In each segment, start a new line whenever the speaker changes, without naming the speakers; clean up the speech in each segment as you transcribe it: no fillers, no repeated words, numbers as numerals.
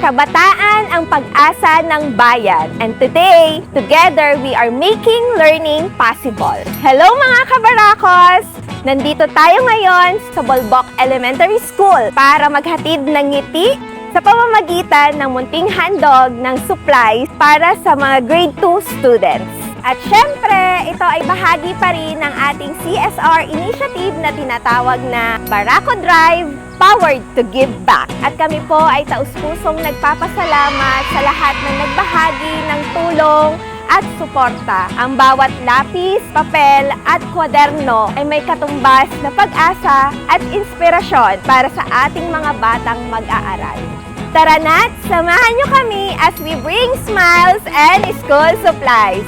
Kabataan ang pag-asa ng bayan. And today, together, we are making learning possible. Hello mga kabarakos! Nandito tayo ngayon sa Bolbok Elementary School para maghatid ng ngiti sa pamamagitan ng munting handog ng supplies para sa mga grade 2 students. At syempre, ito ay bahagi pa rin ng ating CSR initiative na tinatawag na Barako Drive, Powered to Give Back. At kami po ay taus-pusong nagpapasalamat sa lahat ng nagbahagi ng tulong at suporta. Ang bawat lapis, papel at kwaderno ay may katumbas na pag-asa at inspirasyon para sa ating mga batang mag-aaral. Tara na't samahan niyo kami as we bring smiles and school supplies.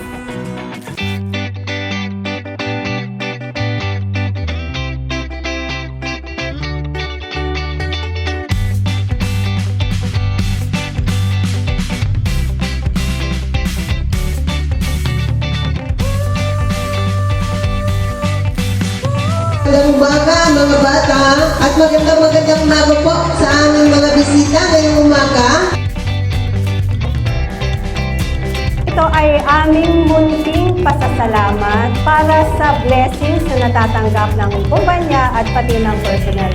Magandang umaga mga bata at magandang umaga po sa aming mga bisita ngayong umaga.
Ito ay aming munting pasasalamat para sa blessings na natatanggap ng kumpanya at pati ng personnel.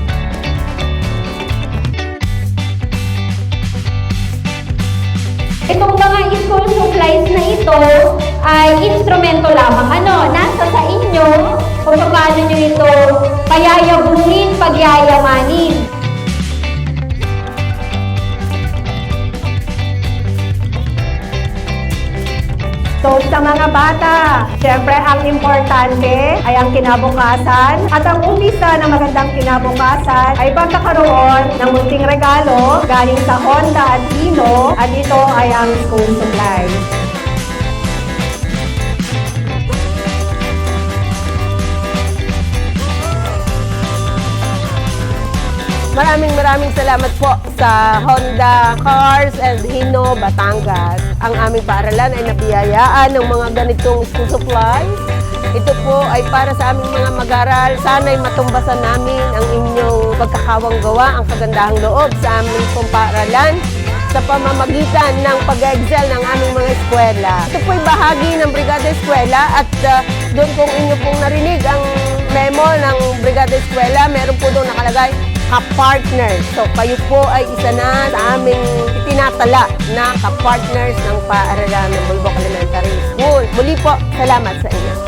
Itong mga school supplies na ito ay instrumento lamang. Nasa sa inyo kung paano nyo ito payayabungin, pagyayamanin.
So sa mga bata, syempre ang importante ay ang kinabukasan at ang umpisa ng magandang kinabukasan ay pagkakaroon ng munting regalo galing sa Honda at Hino at ito ay ang school supply.
Maraming salamat po sa Honda Cars and Hino, Batangas. Ang aming paaralan ay nabiyayaan ng mga ganitong school supplies. Ito po ay para sa aming mga mag-aral. Sana'y matumbasan namin ang inyong pagkakawang gawa, ang kagandahang loob sa aming pong paaralan sa pamamagitan ng pag-excel ng aming mga eskwela. Ito po ay bahagi ng Brigada Eskwela at doon kung inyo pong narinig ang memo ng Brigada Eskwela, meron po doon nakalagay ka-partners. So, kayo po ay isa na sa aming itinatala na ka-partners ng paaralan ng Bolbok Elementary School. Muli po, salamat sa inyo.